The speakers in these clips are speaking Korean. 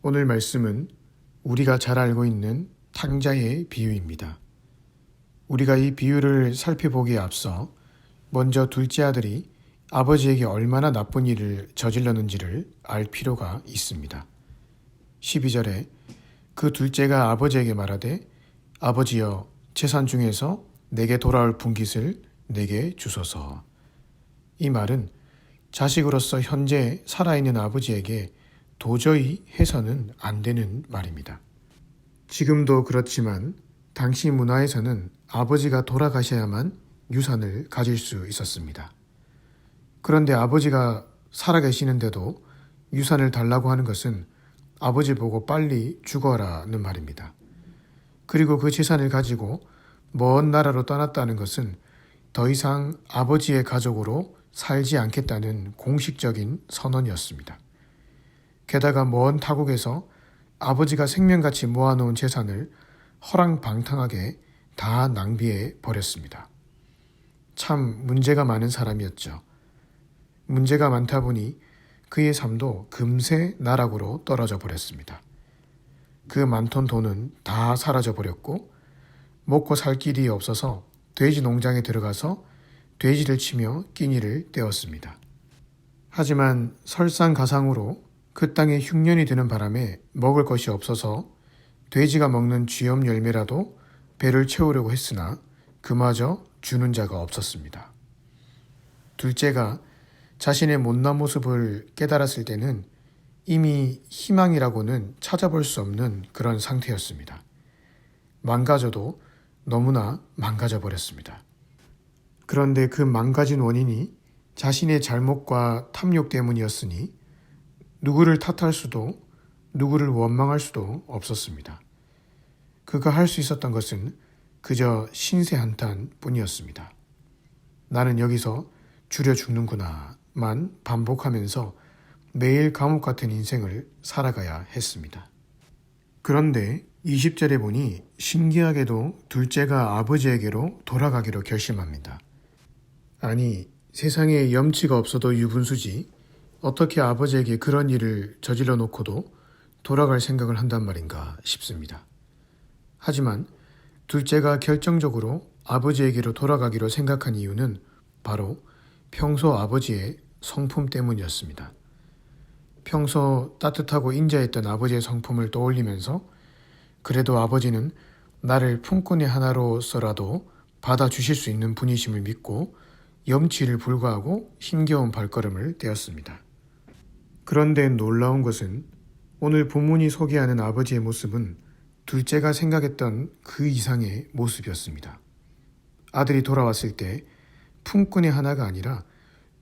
오늘 말씀은 우리가 잘 알고 있는 탕자의 비유입니다. 우리가 이 비유를 살펴보기에 앞서 먼저 둘째 아들이 아버지에게 얼마나 나쁜 일을 저질렀는지를 알 필요가 있습니다. 12절에 그 둘째가 아버지에게 말하되 아버지여 재산 중에서 내게 돌아올 분깃을 내게 주소서. 이 말은 자식으로서 현재 살아있는 아버지에게 도저히 해서는 안 되는 말입니다. 지금도 그렇지만 당시 문화에서는 아버지가 돌아가셔야만 유산을 가질 수 있었습니다. 그런데 아버지가 살아계시는데도 유산을 달라고 하는 것은 아버지 보고 빨리 죽어라는 말입니다. 그리고 그 재산을 가지고 먼 나라로 떠났다는 것은 더 이상 아버지의 가족으로 살지 않겠다는 공식적인 선언이었습니다. 게다가 먼 타국에서 아버지가 생명같이 모아놓은 재산을 허랑방탕하게 다 낭비해 버렸습니다. 참 문제가 많은 사람이었죠. 문제가 많다 보니 그의 삶도 금세 나락으로 떨어져 버렸습니다. 그 많던 돈은 다 사라져 버렸고 먹고 살 길이 없어서 돼지 농장에 들어가서 돼지를 치며 끼니를 때웠습니다. 하지만 설상가상으로 그 땅에 흉년이 드는 바람에 먹을 것이 없어서 돼지가 먹는 쥐염 열매라도 배를 채우려고 했으나 그마저 주는 자가 없었습니다. 둘째가 자신의 못난 모습을 깨달았을 때는 이미 희망이라고는 찾아볼 수 없는 그런 상태였습니다. 망가져도 너무나 망가져 버렸습니다. 그런데 그 망가진 원인이 자신의 잘못과 탐욕 때문이었으니 누구를 탓할 수도 누구를 원망할 수도 없었습니다. 그가 할 수 있었던 것은 그저 신세 한탄 뿐이었습니다. 나는 여기서 줄여 죽는구나만 반복하면서 매일 감옥 같은 인생을 살아가야 했습니다. 그런데 20절에 보니 신기하게도 둘째가 아버지에게로 돌아가기로 결심합니다. 아니, 세상에 염치가 없어도 유분수지 어떻게 아버지에게 그런 일을 저질러 놓고도 돌아갈 생각을 한단 말인가 싶습니다. 하지만 둘째가 결정적으로 아버지에게로 돌아가기로 생각한 이유는 바로 평소 아버지의 성품 때문이었습니다. 평소 따뜻하고 인자했던 아버지의 성품을 떠올리면서 그래도 아버지는 나를 품꾼의 하나로서라도 받아주실 수 있는 분이심을 믿고 염치를 불구하고 힘겨운 발걸음을 떼었습니다. 그런데 놀라운 것은 오늘 본문이 소개하는 아버지의 모습은 둘째가 생각했던 그 이상의 모습이었습니다. 아들이 돌아왔을 때 품꾼의 하나가 아니라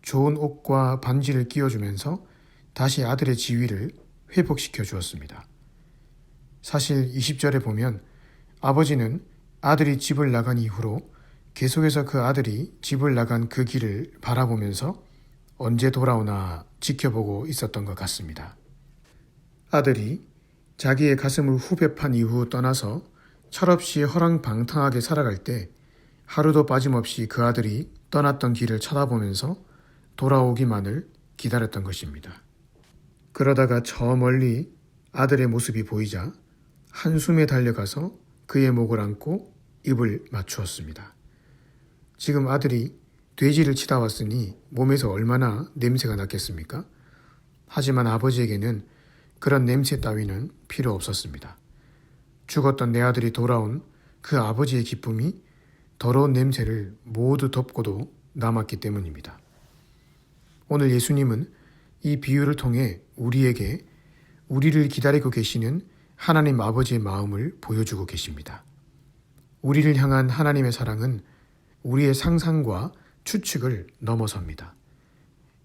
좋은 옷과 반지를 끼워주면서 다시 아들의 지위를 회복시켜 주었습니다. 사실 20절에 보면 아버지는 아들이 집을 나간 이후로 계속해서 그 아들이 집을 나간 그 길을 바라보면서 언제 돌아오나 지켜보고 있었던 것 같습니다. 아들이 자기의 가슴을 후벼 판 이후 떠나서 철없이 허랑방탕하게 살아갈 때 하루도 빠짐없이 그 아들이 떠났던 길을 쳐다보면서 돌아오기만을 기다렸던 것입니다. 그러다가 저 멀리 아들의 모습이 보이자 한숨에 달려가서 그의 목을 안고 입을 맞추었습니다. 지금 아들이 돼지를 치다 왔으니 몸에서 얼마나 냄새가 났겠습니까? 하지만 아버지에게는 그런 냄새 따위는 필요 없었습니다. 죽었던 내 아들이 돌아온 그 아버지의 기쁨이 더러운 냄새를 모두 덮고도 남았기 때문입니다. 오늘 예수님은 이 비유를 통해 우리에게 우리를 기다리고 계시는 하나님 아버지의 마음을 보여주고 계십니다. 우리를 향한 하나님의 사랑은 우리의 상상과 추측을 넘어섭니다.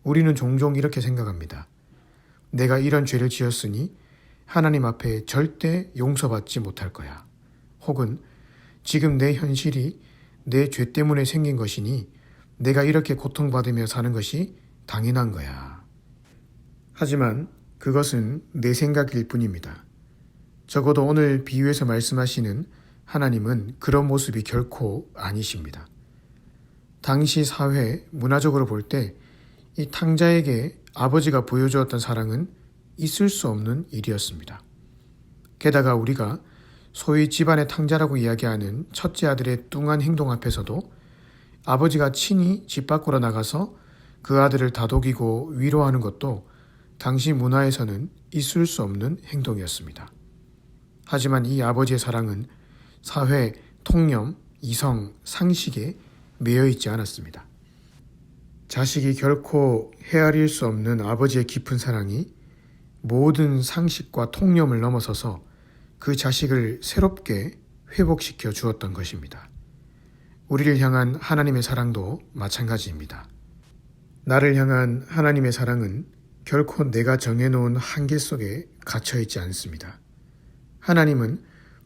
우리는 종종 이렇게 생각합니다. 내가 이런 죄를 지었으니 하나님 앞에 절대 용서받지 못할 거야. 혹은 지금 내 현실이 내 죄 때문에 생긴 것이니 내가 이렇게 고통받으며 사는 것이 당연한 거야. 하지만 그것은 내 생각일 뿐입니다. 적어도 오늘 비유에서 말씀하시는 하나님은 그런 모습이 결코 아니십니다. 당시 사회, 문화적으로 볼 때 이 탕자에게 아버지가 보여주었던 사랑은 있을 수 없는 일이었습니다. 게다가 우리가 소위 집안의 탕자라고 이야기하는 첫째 아들의 뚱한 행동 앞에서도 아버지가 친히 집 밖으로 나가서 그 아들을 다독이고 위로하는 것도 당시 문화에서는 있을 수 없는 행동이었습니다. 하지만 이 아버지의 사랑은 사회, 통념, 이성, 상식에 매여 있지 않았습니다. 자식이 결코 헤아릴 수 없는 아버지의 깊은 사랑이 모든 상식과 통념을 넘어서서 그 자식을 새롭게 회복시켜 주었던 것입니다. 우리를 향한 하나님의 사랑도 마찬가지입니다. 나를 향한 하나님의 사랑은 결코 내가 정해놓은 한계 속에 갇혀있지 않습니다. 하나님은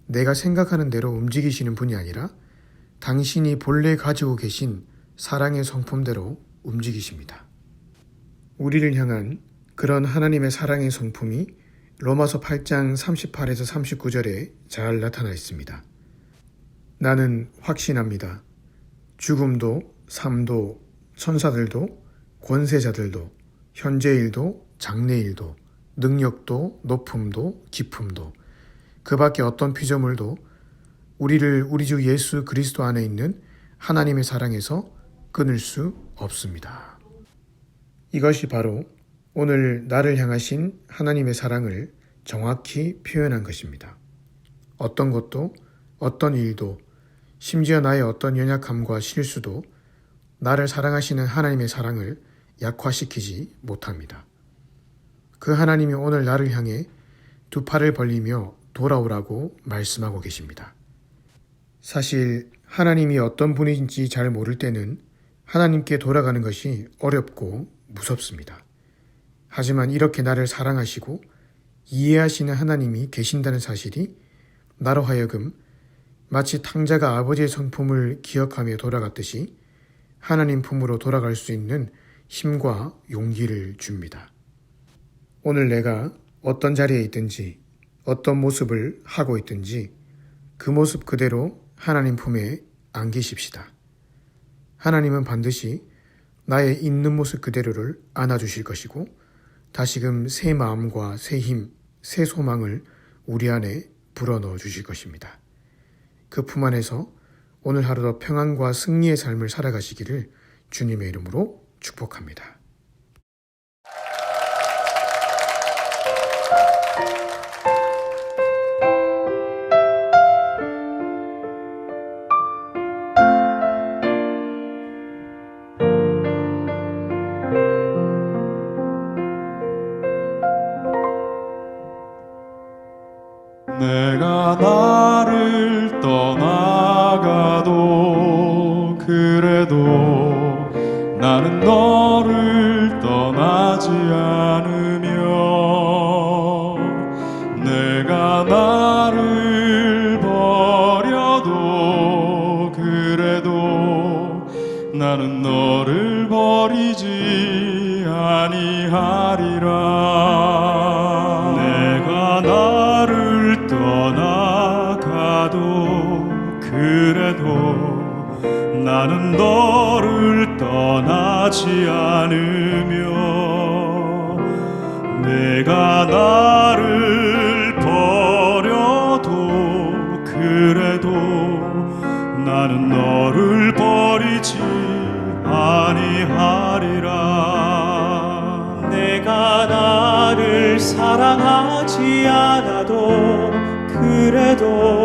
내가 생각하는 대로 움직이시는 분이 아니라 당신이 본래 가지고 계신 사랑의 성품대로 움직이십니다. 우리를 향한 그런 하나님의 사랑의 성품이 로마서 8장 38에서 39절에 잘 나타나 있습니다. 나는 확신합니다. 죽음도 삶도 천사들도 권세자들도 현재일도 장래일도 능력도 높음도 깊음도 그 밖에 어떤 피조물도 우리를 우리 주 예수 그리스도 안에 있는 하나님의 사랑에서 끊을 수 없습니다. 이것이 바로 오늘 나를 향하신 하나님의 사랑을 정확히 표현한 것입니다. 어떤 것도 어떤 일도 심지어 나의 어떤 연약함과 실수도 나를 사랑하시는 하나님의 사랑을 약화시키지 못합니다. 그 하나님이 오늘 나를 향해 두 팔을 벌리며 돌아오라고 말씀하고 계십니다. 사실 하나님이 어떤 분인지 잘 모를 때는 하나님께 돌아가는 것이 어렵고 무섭습니다. 하지만 이렇게 나를 사랑하시고 이해하시는 하나님이 계신다는 사실이 나로 하여금 마치 탕자가 아버지의 성품을 기억하며 돌아갔듯이 하나님 품으로 돌아갈 수 있는 힘과 용기를 줍니다. 오늘 내가 어떤 자리에 있든지 어떤 모습을 하고 있든지 그 모습 그대로 하나님 품에 안기십시다. 하나님은 반드시 나의 있는 모습 그대로를 안아주실 것이고 다시금 새 마음과 새 힘, 새 소망을 우리 안에 불어넣어 주실 것입니다. 그 품 안에서 오늘 하루도 평안과 승리의 삶을 살아가시기를 주님의 이름으로 축복합니다. 내가 나를 떠나가도 그래도 나는 너를 떠나지 않으며 내가 나를 버려도 그래도 나는 너를 버리지 아니하리라. 내가 나를 떠나가도 그래도 나는 너를 떠나지 않으며 내가 나를 버려도 그래도 나는 너를 버리지 아니하리라. 내가 나를 사랑하지 않아도 그래도